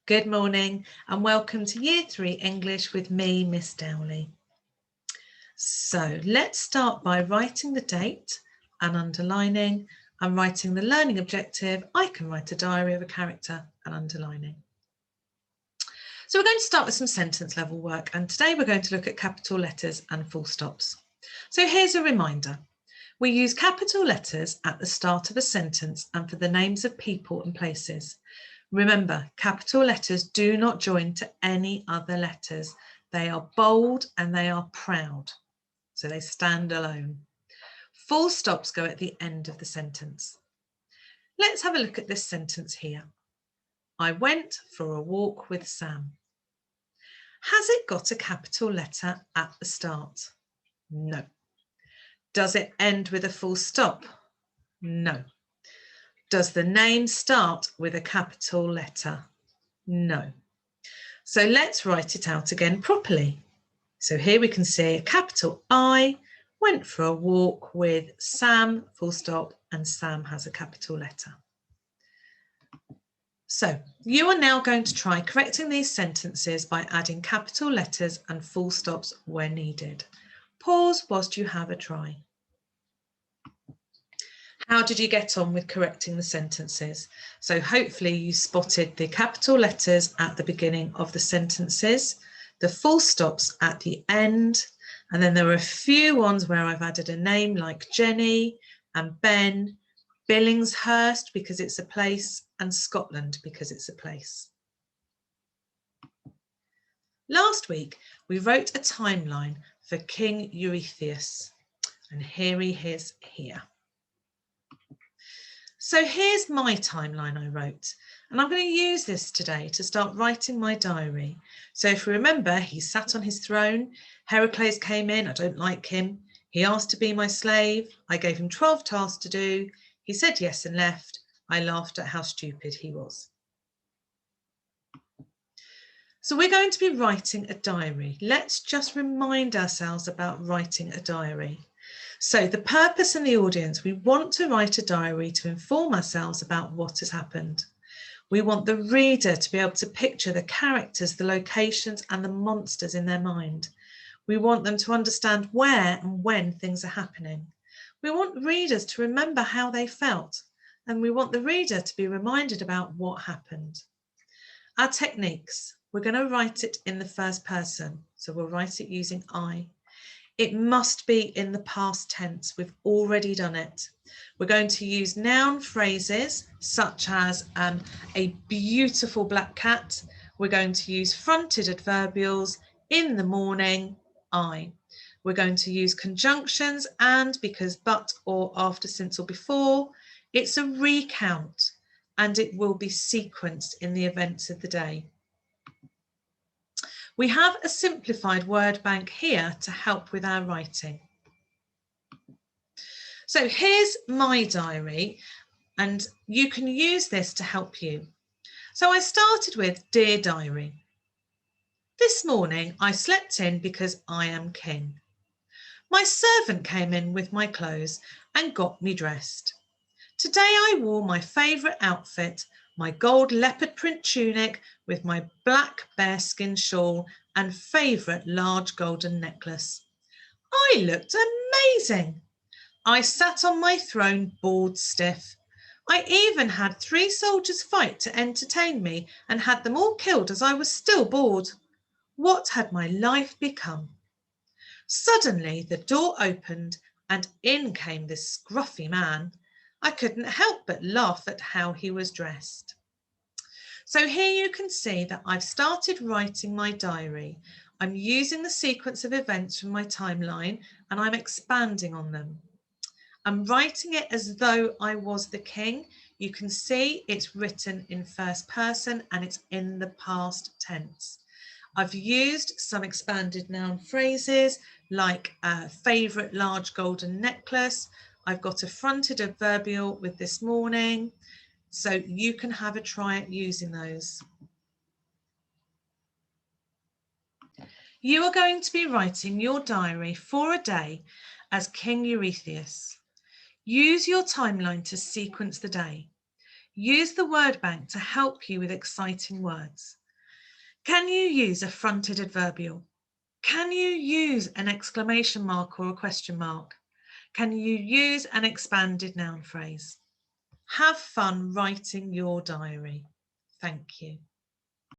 Good morning and welcome to Year 3 English with me, Miss Dowley. So let's start by writing the date and underlining and writing the learning objective. I can write a diary of a character and underlining. So we're going to start with some sentence level work, and today we're going to look at capital letters and full stops. So here's a reminder. We use capital letters at the start of a sentence and for the names of people and places. Remember, capital letters do not join to any other letters. They are bold and they are proud, so they stand alone. Full stops go at the end of the sentence. Let's have a look at this sentence here. I went for a walk with Sam. Has it got a capital letter at the start? No. Does it end with a full stop? No. Does the name start with a capital letter? No. So let's write it out again properly. So here we can see a capital I went for a walk with Sam, full stop, and Sam has a capital letter. So you are now going to try correcting these sentences by adding capital letters and full stops where needed. Pause whilst you have a try. How did you get on with correcting the sentences? So hopefully you spotted the capital letters at the beginning of the sentences, the full stops at the end, and then there are a few ones where I've added a name like Jenny and Ben, Billingshurst because it's a place, and Scotland because it's a place. Last week, we wrote a timeline for King Eurystheus, and here he is here. So here's my timeline I wrote, and I'm going to use this today to start writing my diary. So if you remember, he sat on his throne, Heracles came in, I don't like him, he asked to be my slave, I gave him 12 tasks to do, he said yes and left, I laughed at how stupid he was. So we're going to be writing a diary. Let's just remind ourselves about writing a diary. So the purpose and the audience, we want to write a diary to inform ourselves about what has happened. We want the reader to be able to picture the characters, the locations and the monsters in their mind. We want them to understand where and when things are happening. We want readers to remember how they felt, and we want the reader to be reminded about what happened. Our techniques, we're going to write it in the first person, so we'll write it using I. It must be in the past tense. We've already done it. We're going to use noun phrases such as a beautiful black cat. We're going to use fronted adverbials, in the morning, I. We're going to use conjunctions and, because but or after, since or before, it's a recount and it will be sequenced in the events of the day. We have a simplified word bank here to help with our writing. So here's my diary, and you can use this to help you. So I started with Dear Diary. This morning I slept in because I am king. My servant came in with my clothes and got me dressed. Today I wore my favourite outfit, my gold leopard print tunic with my black bearskin shawl and favourite large golden necklace. I looked amazing. I sat on my throne bored stiff. I even had 3 soldiers fight to entertain me and had them all killed as I was still bored. What had my life become? Suddenly the door opened and in came this scruffy man. I couldn't help but laugh at how he was dressed. So here you can see that I've started writing my diary. I'm using the sequence of events from my timeline and I'm expanding on them. I'm writing it as though I was the king. You can see it's written in first person and it's in the past tense. I've used some expanded noun phrases like favourite large golden necklace. I've got a fronted adverbial with this morning. So you can have a try at using those. You are going to be writing your diary for a day as King Eurystheus. Use your timeline to sequence the day. Use the word bank to help you with exciting words. Can you use a fronted adverbial? Can you use an exclamation mark or a question mark? Can you use an expanded noun phrase? Have fun writing your diary. Thank you.